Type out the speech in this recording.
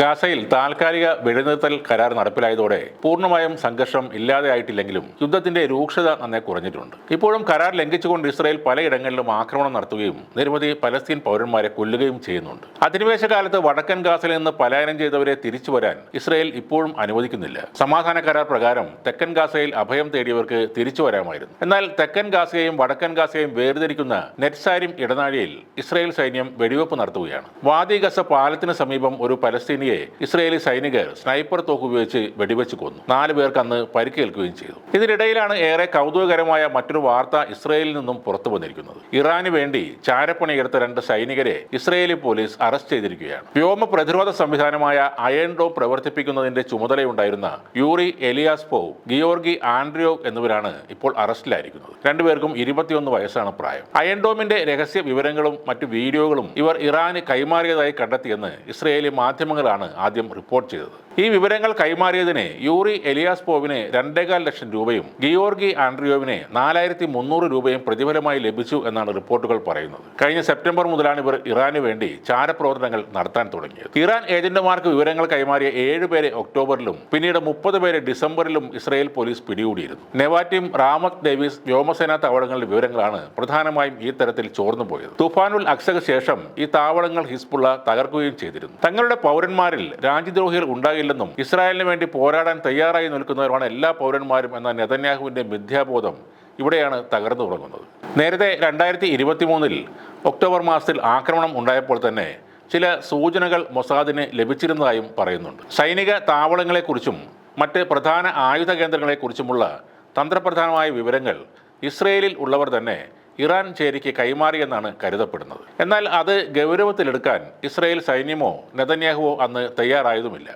ഗാസയിൽ താൽക്കാലിക വെടിനിർത്തൽ കരാർ നടപ്പിലായതോടെ പൂർണ്ണമായും സംഘർഷം ഇല്ലാതെയായിട്ടില്ലെങ്കിലും യുദ്ധത്തിന്റെ രൂക്ഷത നന്നെ കുറഞ്ഞിട്ടുണ്ട്. ഇപ്പോഴും കരാർ ലംഘിച്ചുകൊണ്ട് ഇസ്രായേൽ പലയിടങ്ങളിലും ആക്രമണം നടത്തുകയും നിരവധി പലസ്തീൻ പൗരന്മാരെ കൊല്ലുകയും ചെയ്യുന്നുണ്ട്. അധിനിവേശ കാലത്ത് വടക്കൻ ഗാസയിൽ നിന്ന് പലായനം ചെയ്തവരെ തിരിച്ചു വരാൻ ഇസ്രായേൽ ഇപ്പോഴും അനുവദിക്കുന്നില്ല. സമാധാന കരാർ പ്രകാരം തെക്കൻ ഗാസയിൽ അഭയം തേടിയവർക്ക് തിരിച്ചു വരാമായിരുന്നു. എന്നാൽ തെക്കൻ ഗാസയെയും വടക്കൻ ഗാസയെയും വേർതിരിക്കുന്ന നെറ്റ്സാരിം ഇടനാഴിയിൽ ഇസ്രായേൽ സൈന്യം വെടിവെപ്പ് നടത്തുകയാണ്. വാദി ഗസ പാലത്തിന് സമീപം ഒരു പലസ്തീൻ ഇസ്രായേലി സൈനികർ സ്നൈപ്പർ തോക്ക് ഉപയോഗിച്ച് വെടിവെച്ച് കൊന്നു. 4 പേർക്ക് അന്ന് പരിക്കേൽക്കുകയും ചെയ്തു. ഇതിനിടയിലാണ് ഏറെ കൗതുകകരമായ മറ്റൊരു വാർത്ത ഇസ്രായേലിൽ നിന്നും പുറത്തു വന്നിരിക്കുന്നത്. ഇറാന് വേണ്ടി ചാരപ്പണിയെടുത്ത 2 സൈനികരെ ഇസ്രായേലി പോലീസ് അറസ്റ്റ് ചെയ്തിരിക്കുകയാണ്. വ്യോമ പ്രതിരോധ സംവിധാനമായ അയൺ ഡോം പ്രവർത്തിപ്പിക്കുന്നതിന്റെ ചുമതലയുണ്ടായിരുന്ന യൂറി എലിയാസ്പോവ്, ഗിയോർഗി ആൻഡ്രിയോവ് എന്നിവരാണ് ഇപ്പോൾ അറസ്റ്റിലായിരിക്കുന്നത്. 2 പേർക്കും 21 വയസ്സാണ് പ്രായം. അയൺ ഡോമിന്റെ രഹസ്യ വിവരങ്ങളും മറ്റു വീഡിയോകളും ഇവർ ഇറാന് കൈമാറിയതായി കണ്ടെത്തിയെന്ന് ഇസ്രായേലി മാധ്യമങ്ങളാണ് ആദ്യം റിപ്പോർട്ട് ചെയ്തത്. ഈ വിവരങ്ങൾ കൈമാറിയതിന് യൂറി എലിയാസ്പോവിന് 2.25 ലക്ഷം രൂപയും ഗിയോർഗി ആൻഡ്രിയോവിന് 4300 രൂപയും പ്രതിഫലമായി ലഭിച്ചു എന്നാണ് റിപ്പോർട്ടുകൾ പറയുന്നത്. കഴിഞ്ഞ സെപ്റ്റംബർ മുതലാണ് ഇവർ ഇറാന് വേണ്ടി ചാരപ്രവർത്തനങ്ങൾ നടത്താൻ തുടങ്ങിയത്. ഇറാൻ ഏജന്റുമാർക്ക് വിവരങ്ങൾ കൈമാറിയ 7 പേരെ ഒക്ടോബറിലും പിന്നീട് 30 പേരെ ഡിസംബറിലും ഇസ്രായേൽ പോലീസ് പിടികൂടിയിരുന്നു. നെവാറ്റിം, റാമത്ത് ഡേവിസ് വ്യോമസേനാ താവളങ്ങളുടെ വിവരങ്ങളാണ് പ്രധാനമായും ഈ തരത്തിൽ ചോർന്നു പോയത്. തുഫാനുൽ അക്സക്ക് ശേഷം ഈ താവളങ്ങൾ ഹിസ്ബുള്ള തകർക്കുകയും ചെയ്തിരുന്നു. തങ്ങളുടെ പൗരന്മാരിൽ രാജ്യദ്രോഹികൾ ഉണ്ടാകില്ലെന്നും ഇസ്രായേലിന് വേണ്ടി പോരാടാൻ തയ്യാറായി നിൽക്കുന്നവരാണ് എല്ലാ പൗരന്മാരും എന്ന നെതന്യാഹുവിന്റെ മിഥ്യാബോധം ഇവിടെയാണ് തകർന്നു തുടങ്ങുന്നത്. നേരത്തെ 2023 ഒക്ടോബർ മാസത്തിൽ ആക്രമണം ഉണ്ടായപ്പോൾ തന്നെ ചില സൂചനകൾ മൊസാദിന് ലഭിച്ചിരുന്നതായും പറയുന്നുണ്ട്. സൈനിക താവളങ്ങളെക്കുറിച്ചും മറ്റ് പ്രധാന ആയുധ കേന്ദ്രങ്ങളെക്കുറിച്ചുമുള്ള തന്ത്രപ്രധാനമായ വിവരങ്ങൾ ഇസ്രയേലിൽ ഉള്ളവർ തന്നെ ഇറാൻ ചേരിക്ക് കൈമാറിയെന്നാണ് കരുതപ്പെടുന്നത്. എന്നാൽ അത് ഗൗരവത്തിലെടുക്കാൻ ഇസ്രായേൽ സൈന്യമോ നെതന്യാഹുവോ അന്ന് തയ്യാറായതുമില്ല.